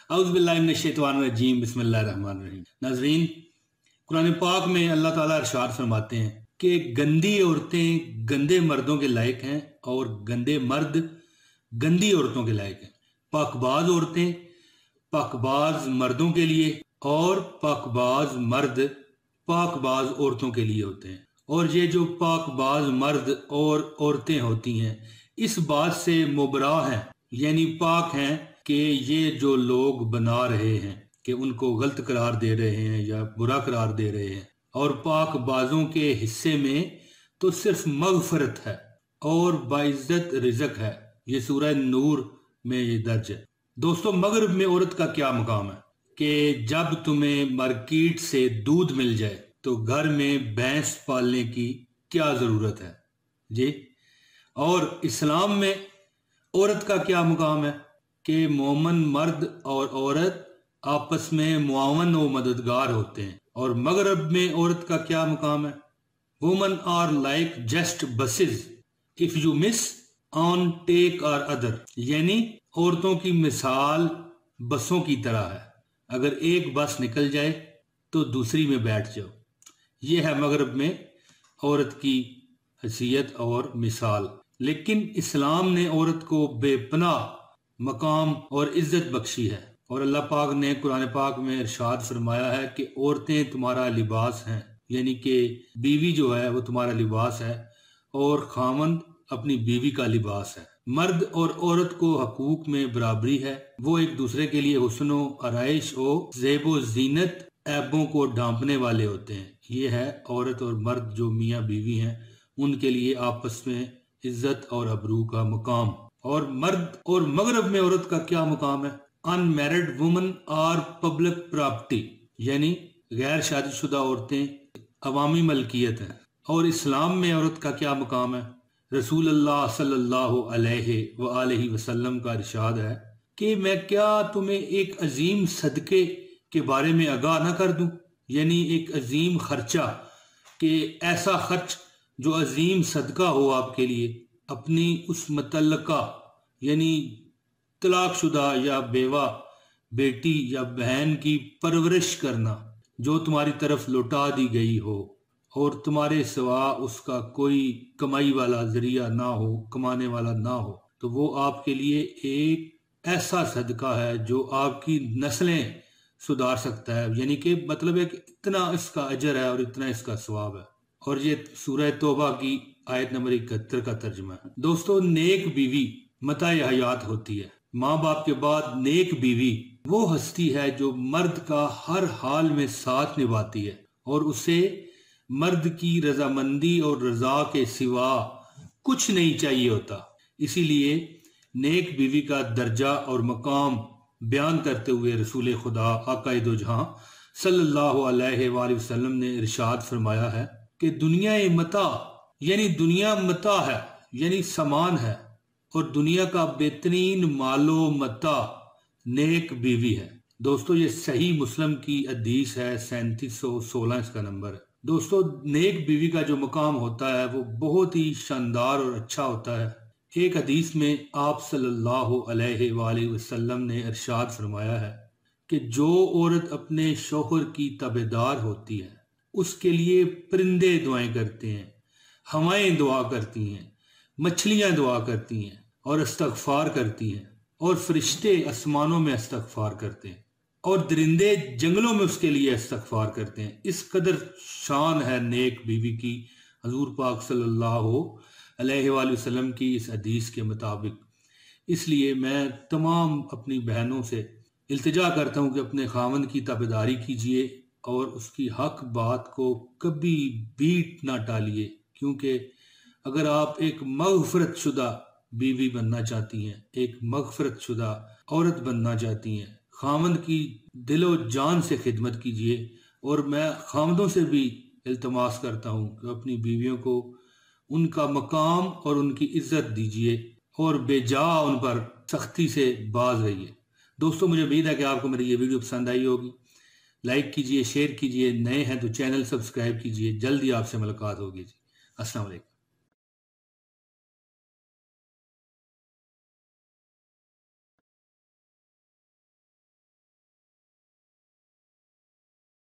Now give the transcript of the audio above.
औज़ु बिल्लाहि मिनश शैतानिर रजीम बिस्मिल्लाहिर रहमानिर रहीम। नाज़रीन, कुरान पाक में अल्लाह ताला इरशाद फरमाते हैं कि गंदी औरतें गंदे मर्दों के लायक हैं और गंदे मर्द गंदी औरतों के लायक हैं। पाकबाज औरतें पाकबाज मर्दों के लिए और पाकबाज मर्द पाकबाज औरतों के लिए होते हैं। और ये जो पाकबाज मर्द और औरतें होती हैं इस बात से मुबरा हैं, यानी पाक हैं कि ये जो लोग बना रहे हैं कि उनको गलत करार दे रहे हैं या बुरा करार दे रहे हैं। और पाकबाजों के हिस्से में तो सिर्फ मगफरत है और बाइज्जत रिज़्क है। ये सूरह नूर में ये दर्ज है। दोस्तों, मगरिब में औरत का क्या मकाम है कि जब तुम्हें मार्केट से दूध मिल जाए तो घर में भैंस पालने की क्या ज़रूरत है जी। और इस्लाम में औरत का क्या मुकाम है कि मोमन मर्द और औरत आपस में मुआवन व मददगार होते हैं। और मगरब में औरत का क्या मुकाम है, woman are like just buses if you miss one take another, यानी औरतों की मिसाल बसों की तरह है, अगर एक बस निकल जाए तो दूसरी में बैठ जाओ। ये है मगरब में औरत की हैसियत और मिसाल। लेकिन इस्लाम ने औरत को बेपनाह मकाम और इज्जत बख्शी है। और अल्लाह पाक ने कुरान पाक में इरशाद फरमाया है कि औरतें तुम्हारा लिबास हैं, यानी कि बीवी जो है वो तुम्हारा लिबास है और खामंद अपनी बीवी का लिबास है। मर्द और औरत को हकूक में बराबरी है। वो एक दूसरे के लिए हुस्नो आराइश और ज़ेबो ज़ीनत ऐबों को ढांपने वाले होते हैं। ये है औरत और मर्द जो मियाँ बीवी हैं उनके लिए आपस में इज्जत और अबरू का मुकाम। और मर्द और मगरब में औरत का क्या मुकाम है, unmarried women are public property, यानी गैर शादीशुदा औरतें अवामी मलकियत हैं। और इस्लाम में औरत का क्या मुकाम है, रसूल अल्लाह सल्लल्लाहु अलैहि वसल्लम का इरशाद है कि मैं क्या तुम्हें एक अजीम सदके के बारे में आगाह न कर दूं, यानी एक अजीम खर्चा कि ऐसा खर्च जो अजीम सदका हो आपके लिए, अपनी उस मुतल्लका यानी तलाकशुदा या बेवा बेटी या बहन की परवरिश करना जो तुम्हारी तरफ लौटा दी गई हो और तुम्हारे सिवा उसका कोई कमाई वाला जरिया ना हो, कमाने वाला ना हो, तो वो आपके लिए एक ऐसा सदका है जो आपकी नस्लें सुधार सकता है। यानी कि मतलब है कि इतना इसका अजर है और इतना इसका सवाब है। और ये सूरह तौबा की आयत नंबर 71 का तर्जुमा है। दोस्तों, नेक बीवी मताए हयात होती है। माँ बाप के बाद नेक बीवी वो हस्ती है जो मर्द का हर हाल में साथ निभाती है और उसे मर्द की रजामंदी और रजा के सिवा कुछ नहीं चाहिए होता। इसीलिए नेक बीवी का दर्जा और मकाम बयान करते हुए रसूल खुदा आकाए दो जहां सल्लल्लाहु अलैहि वसल्लम ने इरशाद फरमाया है कि दुनिया मता, यानी दुनिया मता है यानी सामान है, और दुनिया का बेहतरीन मालो मता नेक बीवी है। दोस्तों, ये सही मुस्लिम की हदीस है, 3716 इसका नंबर है। दोस्तों, नेक बीवी का जो मकाम होता है वो बहुत ही शानदार और अच्छा होता है। एक हदीस में आप सल्लल्लाहु अलैहि वसल्लम ने इरशाद फरमाया है कि जो औरत अपने शौहर की ताबेदार होती है उसके लिए परिंदे दुआएं करते हैं, हवाएं दुआ करती हैं, मछलियां दुआ करती हैं और इस्तगफार करती हैं, और फरिश्ते आसमानों में इस्तगफार करते हैं और दरिंदे जंगलों में उसके लिए इस्तगफार करते हैं। इस कदर शान है नेक बीवी की हजूर पाक सल्लल्लाहु अलैहि वसल्लम की इस हदीस के मुताबिक। इसलिए मैं तमाम अपनी बहनों से इल्तिजा करता हूँ कि अपने खावंद की ताबेदारी कीजिए और उसकी हक बात को कभी भी ना टालिए, क्योंकि अगर आप एक मगफरत शुदा बीवी बनना चाहती हैं, एक मगफरत शुदा औरत बनना चाहती हैं, खावंद की दिलो जान से खिदमत कीजिए। और मैं खावंदों से भी इल्तमास करता हूँ कि अपनी बीवियों को उनका मकाम और उनकी इज्जत दीजिए और बेजा उन पर सख्ती से बाज रहिए। दोस्तों, मुझे उम्मीद है कि आपको मेरी ये वीडियो पसंद आई होगी। लाइक कीजिए, शेयर कीजिए, नए हैं तो चैनल सब्सक्राइब कीजिए। जल्दी आपसे मुलाकात होगी जी। अस्सलाम वालेकुम।